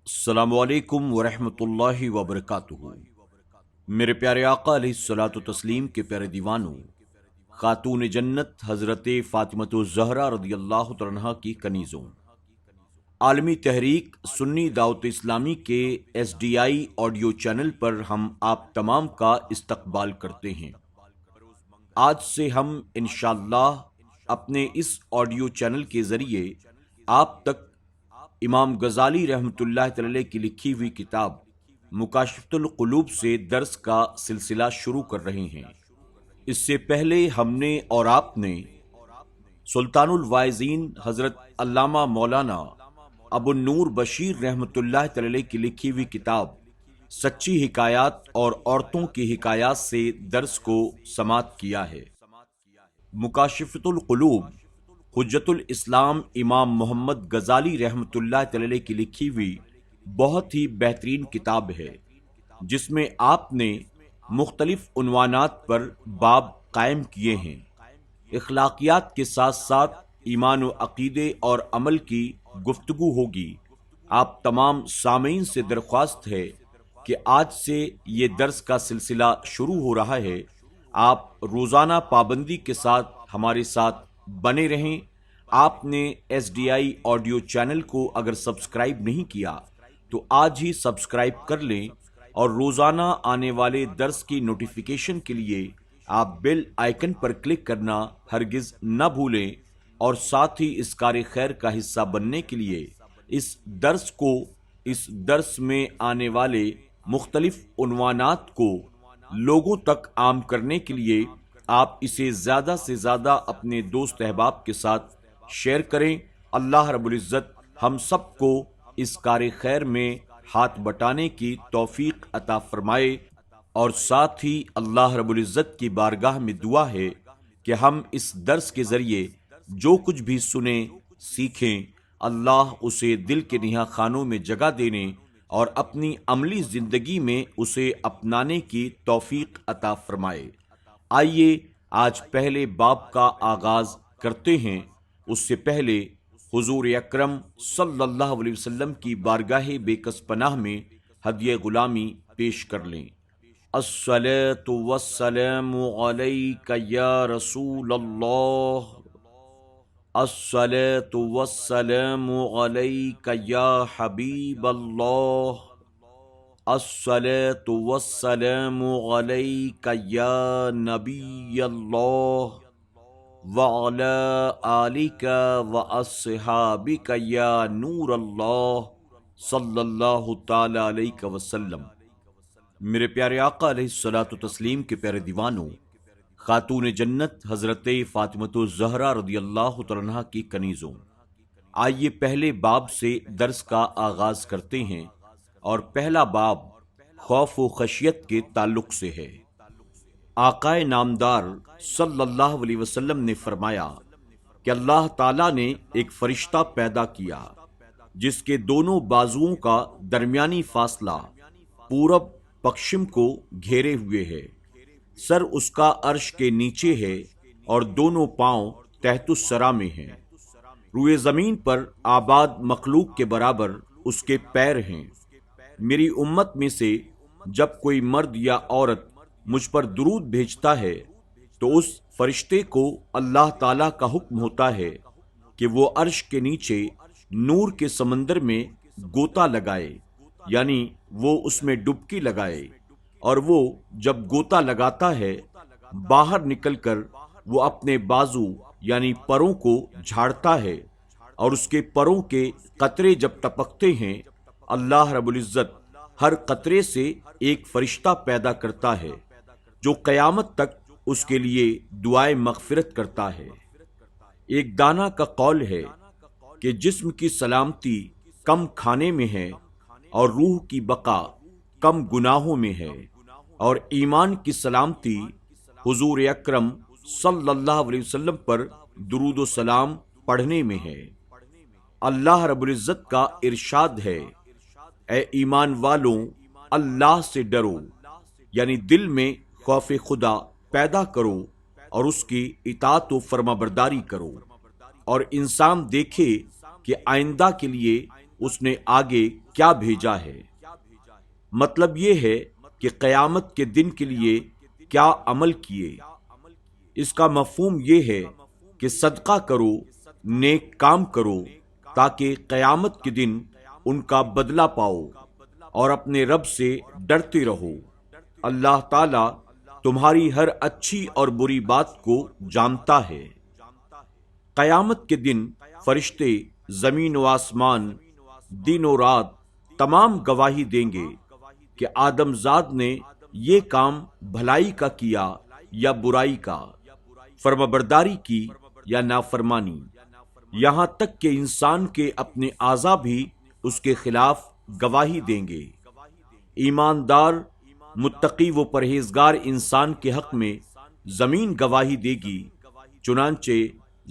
السلام علیکم ورحمۃ اللہ وبرکاتہ۔ میرے پیارے آقا علیہ الصلوۃ والتسلیم کے پیارے دیوانوں، خاتون جنت حضرت فاطمۃ الزہرا رضی اللہ تعالیٰ عنہا کی کنیزوں، عالمی تحریک سنی دعوت اسلامی کے SDI آڈیو چینل پر ہم آپ تمام کا استقبال کرتے ہیں۔ آج سے ہم انشاءاللہ اپنے اس آڈیو چینل کے ذریعے آپ تک امام غزالی رحمۃ اللہ تعالی کی لکھی ہوئی کتاب مکاشفۃ القلوب سے درس کا سلسلہ شروع کر رہے ہیں۔ اس سے پہلے ہم نے اور آپ نے سلطان الواعظین حضرت علامہ مولانا ابو النور بشیر رحمۃ اللہ تعالی کی لکھی ہوئی کتاب سچی حکایات اور عورتوں کی حکایات سے درس کو سماعت کیا ہے۔ مکاشفۃ القلوب حجت الاسلام امام محمد غزالی رحمۃ اللہ تعالی کی لکھی ہوئی بہت ہی بہترین کتاب ہے، جس میں آپ نے مختلف عنوانات پر باب قائم کیے ہیں۔ اخلاقیات کے ساتھ ساتھ ایمان و عقیدے اور عمل کی گفتگو ہوگی۔ آپ تمام سامعین سے درخواست ہے کہ آج سے یہ درس کا سلسلہ شروع ہو رہا ہے، آپ روزانہ پابندی کے ساتھ ہمارے ساتھ بنے رہیں۔ آپ نے SDI آڈیو چینل کو اگر سبسکرائب نہیں کیا تو آج ہی سبسکرائب کر لیں، اور روزانہ آنے والے درس کی نوٹیفیکیشن کے لیے آپ بیل آئیکن پر کلک کرنا ہرگز نہ بھولیں، اور ساتھ ہی اس کار خیر کا حصہ بننے کے لیے اس درس میں آنے والے مختلف عنوانات کو لوگوں تک عام کرنے کے لیے آپ اسے زیادہ سے زیادہ اپنے دوست احباب کے ساتھ شیئر کریں۔ اللہ رب العزت ہم سب کو اس کار خیر میں ہاتھ بٹانے کی توفیق عطا فرمائے، اور ساتھ ہی اللہ رب العزت کی بارگاہ میں دعا ہے کہ ہم اس درس کے ذریعے جو کچھ بھی سنیں سیکھیں، اللہ اسے دل کے نہا خانوں میں جگہ دینے اور اپنی عملی زندگی میں اسے اپنانے کی توفیق عطا فرمائے۔ آئیے آج پہلے باب کا آغاز کرتے ہیں۔ اس سے پہلے حضور اکرم صلی اللہ علیہ وسلم کی بارگاہ بے کس پناہ میں ہدیہ غلامی پیش کر لیں۔ الصلاۃ والسلام علیک یا رسول اللہ، الصلاۃ والسلام علیک یا حبیب اللہ، الصلاۃ والسلام علیک یا نبی اللہ، وعلی آلک واصحابک یا نور اللہ، صلی اللہ تعالی علیہ وسلم۔ میرے پیارے آقا علیہ الصلوۃ والتسلیم کے پیارے دیوانوں، خاتون جنت حضرت فاطمۃ الزہرا رضی اللہ تعالیٰ عنہا کی کنیزوں، آئیے پہلے باب سے درس کا آغاز کرتے ہیں، اور پہلا باب خوف و خشیت کے تعلق سے ہے۔ آقائے نامدار صلی اللہ علیہ وسلم نے فرمایا کہ اللہ تعالیٰ نے ایک فرشتہ پیدا کیا جس کے دونوں بازوؤں کا درمیانی فاصلہ پورب پشچم کو گھیرے ہوئے ہے، سر اس کا عرش کے نیچے ہے اور دونوں پاؤں تحت الثری میں ہیں، روئے زمین پر آباد مخلوق کے برابر اس کے پیر ہیں۔ میری امت میں سے جب کوئی مرد یا عورت مجھ پر درود بھیجتا ہے تو اس فرشتے کو اللہ تعالیٰ کا حکم ہوتا ہے کہ وہ عرش کے نیچے نور کے سمندر میں گوتا لگائے، یعنی وہ اس میں ڈبکی لگائے، اور وہ جب گوتا لگاتا ہے باہر نکل کر وہ اپنے بازو یعنی پروں کو جھاڑتا ہے، اور اس کے پروں کے قطرے جب ٹپکتے ہیں اللہ رب العزت ہر قطرے سے ایک فرشتہ پیدا کرتا ہے جو قیامت تک اس کے لیے دعائے مغفرت کرتا ہے۔ ایک دانا کا قول ہے کہ جسم کی سلامتی کم کھانے میں ہے، اور روح کی بقا کم گناہوں میں ہے، اور ایمان کی سلامتی حضور اکرم صلی اللہ علیہ وسلم پر درود و سلام پڑھنے میں ہے۔ اللہ رب العزت کا ارشاد ہے، اے ایمان والوں اللہ سے ڈرو، یعنی دل میں خوف خدا پیدا کرو اور اس کی اطاعت و فرما برداری کرو، اور انسان دیکھے کہ آئندہ کے لیے اس نے آگے کیا بھیجا ہے۔ مطلب یہ ہے کہ قیامت کے دن کے لیے کیا عمل کیے۔ اس کا مفہوم یہ ہے کہ صدقہ کرو، نیک کام کرو، تاکہ قیامت کے دن ان کا بدلہ پاؤ اور اپنے رب سے ڈرتے رہو۔ اللہ تعالیٰ تمہاری ہر اچھی اور بری بات کو جانتا ہے۔ قیامت کے دن فرشتے زمین و آسمان، دن و رات تمام گواہی دیں گے کہ آدم زاد نے یہ کام بھلائی کا کیا یا برائی کا، فرمانبرداری کی یا نافرمانی، یہاں تک کہ انسان کے اپنے اعضا بھی اس کے خلاف گواہی دیں گے۔ ایماندار، متقی و پرہیزگار انسان کے حق میں زمین گواہی دے گی، چنانچہ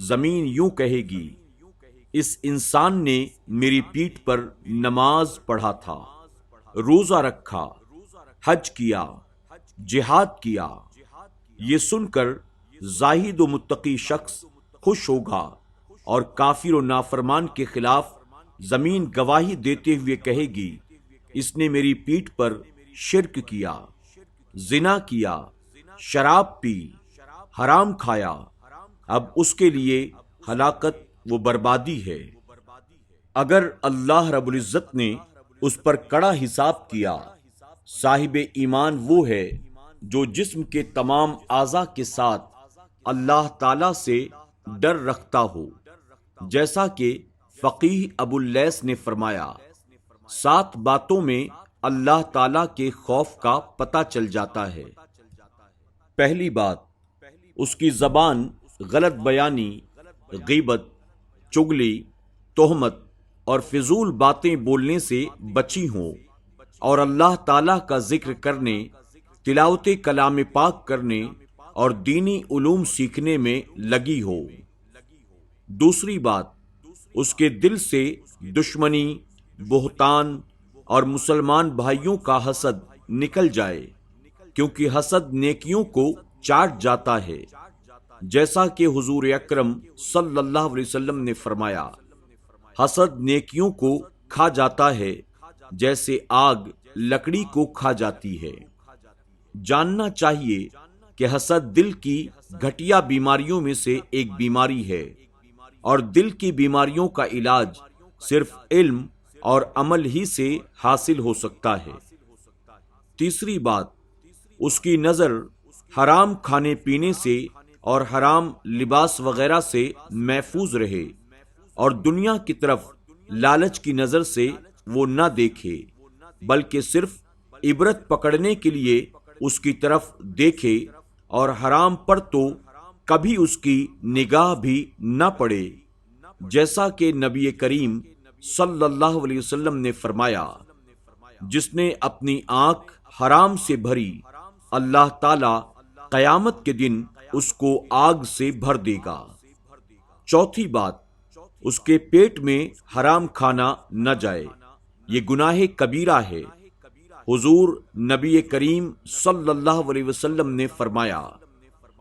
زمین یوں کہے گی: اس انسان نے میری پیٹھ پر نماز پڑھا تھا، روزہ رکھا، حج کیا، جہاد کیا۔ یہ سن کر زاہد و متقی شخص خوش ہوگا اور کافر و نافرمان کے خلاف زمین گواہی دیتے ہوئے کہے گی: اس نے میری پیٹھ پر شرک کیا، زنا کیا، شراب پی، حرام کھایا، اب اس کے لیے ہلاکت و بربادی ہے۔ اگر اللہ رب العزت نے اس پر کڑا حساب کیا، صاحب ایمان وہ ہے جو جسم کے تمام اعضاء کے ساتھ اللہ تعالی سے ڈر رکھتا ہو، جیسا کہ فقیہ ابو اللیث نے فرمایا: 7 باتوں میں اللہ تعالیٰ کے خوف کا پتہ چل جاتا ہے۔ پہلی بات، اس کی زبان غلط بیانی، غیبت، چغلی، تہمت اور فضول باتیں بولنے سے بچی ہوں، اور اللہ تعالیٰ کا ذکر کرنے، تلاوت کلام پاک کرنے اور دینی علوم سیکھنے میں لگی ہو۔ دوسری بات، اس کے دل سے دشمنی، بہتان اور مسلمان بھائیوں کا حسد نکل جائے، کیونکہ حسد نیکیوں کو چاٹ جاتا ہے، جیسا کہ حضور اکرم صلی اللہ علیہ وسلم نے فرمایا: حسد نیکیوں کو کھا جاتا ہے جیسے آگ لکڑی کو کھا جاتی ہے۔ جاننا چاہیے کہ حسد دل کی گھٹیا بیماریوں میں سے ایک بیماری ہے، اور دل کی بیماریوں کا علاج صرف علم اور عمل ہی سے حاصل ہو سکتا ہے۔ تیسری بات، اس کی نظر حرام کھانے پینے سے اور حرام لباس وغیرہ سے محفوظ رہے، اور دنیا کی طرف لالچ کی نظر سے وہ نہ دیکھے، بلکہ صرف عبرت پکڑنے کے لیے اس کی طرف دیکھے، اور حرام پر تو کبھی اس کی نگاہ بھی نہ پڑے، جیسا کہ نبی کریم صلی اللہ علیہ وسلم نے فرمایا: جس نے اپنی آنکھ حرام سے بھری، اللہ تعالی قیامت کے دن اس کو آگ سے بھر دے گا۔ چوتھی بات، اس کے پیٹ میں حرام کھانا نہ جائے، یہ گناہ کبیرہ ہے۔ حضور نبی کریم صلی اللہ علیہ وسلم نے فرمایا: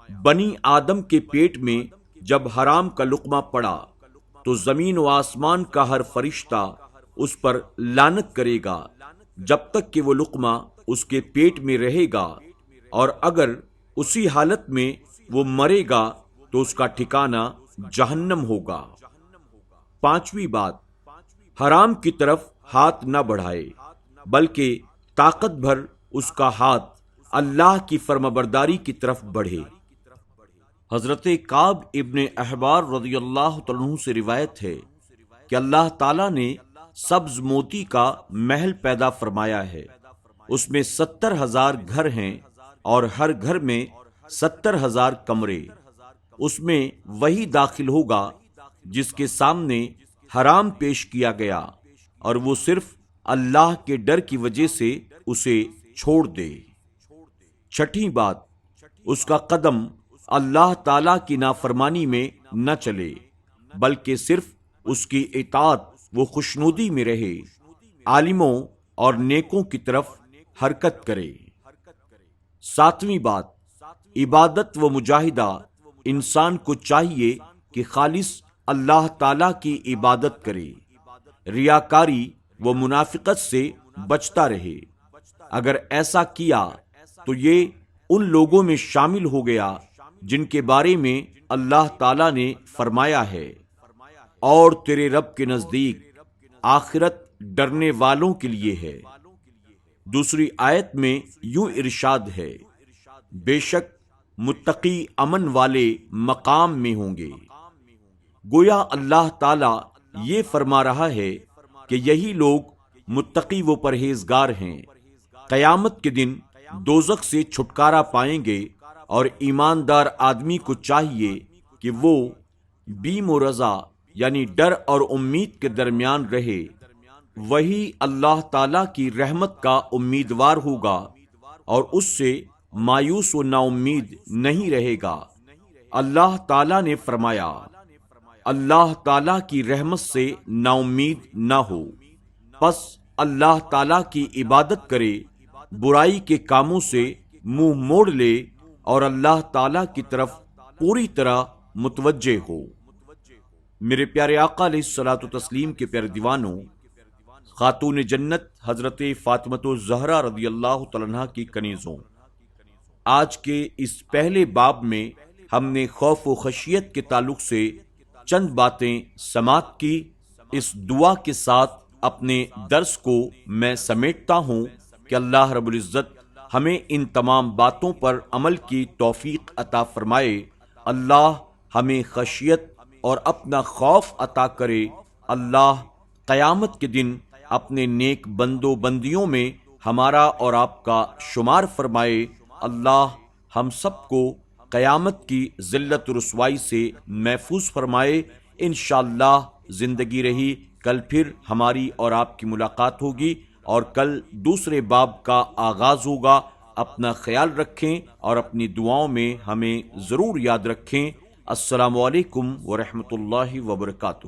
بنی آدم کے پیٹ میں جب حرام کا لقمہ پڑا تو زمین و آسمان کا ہر فرشتہ اس پر لعنت کرے گا جب تک کہ وہ لقمہ اس کے پیٹ میں رہے گا، اور اگر اسی حالت میں وہ مرے گا تو اس کا ٹھکانہ جہنم ہوگا۔ پانچویں بات، حرام کی طرف ہاتھ نہ بڑھائے، بلکہ طاقت بھر اس کا ہاتھ اللہ کی فرمانبرداری کی طرف بڑھے۔ حضرت کعب ابن احبار رضی اللہ عنہ سے روایت ہے کہ اللہ تعالیٰ نے سبز موتی کا محل پیدا فرمایا ہے، اس میں 70,000 گھر ہیں اور ہر گھر میں 70,000 کمرے۔ اس میں وہی داخل ہوگا جس کے سامنے حرام پیش کیا گیا اور وہ صرف اللہ کے ڈر کی وجہ سے اسے چھوڑ دے۔ چھٹی بات، اس کا قدم اللہ تعالیٰ کی نافرمانی میں نہ چلے، بلکہ صرف اس کی اطاعت و خوشنودی میں رہے، عالموں اور نیکوں کی طرف حرکت کرے۔ ساتویں بات، عبادت و مجاہدہ، انسان کو چاہیے کہ خالص اللہ تعالیٰ کی عبادت کرے، ریاکاری و منافقت سے بچتا رہے۔ اگر ایسا کیا تو یہ ان لوگوں میں شامل ہو گیا جن کے بارے میں اللہ تعالیٰ نے فرمایا ہے، اور تیرے رب کے نزدیک آخرت ڈرنے والوں کے لیے ہے۔ دوسری آیت میں یوں ارشاد ہے، بے شک متقی امن والے مقام میں ہوں گے۔ گویا اللہ تعالیٰ یہ فرما رہا ہے کہ یہی لوگ متقی و پرہیزگار ہیں، قیامت کے دن دوزخ سے چھٹکارا پائیں گے۔ اور ایماندار آدمی کو چاہیے کہ وہ بیم و رضا یعنی ڈر اور امید کے درمیان رہے، وہی اللہ تعالیٰ کی رحمت کا امیدوار ہوگا اور اس سے مایوس و نا امید نہیں رہے گا۔ اللہ تعالیٰ نے فرمایا، اللہ تعالیٰ کی رحمت سے نا امید نہ ہو، پس اللہ تعالیٰ کی عبادت کرے، برائی کے کاموں سے منہ موڑ لے اور اللہ تعالیٰ کی طرف پوری طرح متوجہ ہو۔ میرے پیارے آقا علیہ الصلوۃ والتسلیم کے پیارے دیوانوں، خاتون جنت حضرت فاطمۃ الزہرا رضی اللہ تعالیٰ عنہا کی کنیزوں، آج کے اس پہلے باب میں ہم نے خوف و خشیت کے تعلق سے چند باتیں سماعت کی۔ اس دعا کے ساتھ اپنے درس کو میں سمیٹتا ہوں کہ اللہ رب العزت ہمیں ان تمام باتوں پر عمل کی توفیق عطا فرمائے۔ اللہ ہمیں خشیت اور اپنا خوف عطا کرے۔ اللہ قیامت کے دن اپنے نیک بندوں بندیوں میں ہمارا اور آپ کا شمار فرمائے۔ اللہ ہم سب کو قیامت کی ذلت و رسوائی سے محفوظ فرمائے۔ انشاءاللہ زندگی رہی کل پھر ہماری اور آپ کی ملاقات ہوگی، اور کل دوسرے باب کا آغاز ہوگا۔ اپنا خیال رکھیں اور اپنی دعاؤں میں ہمیں ضرور یاد رکھیں۔ السلام علیکم ورحمۃ اللہ وبرکاتہ۔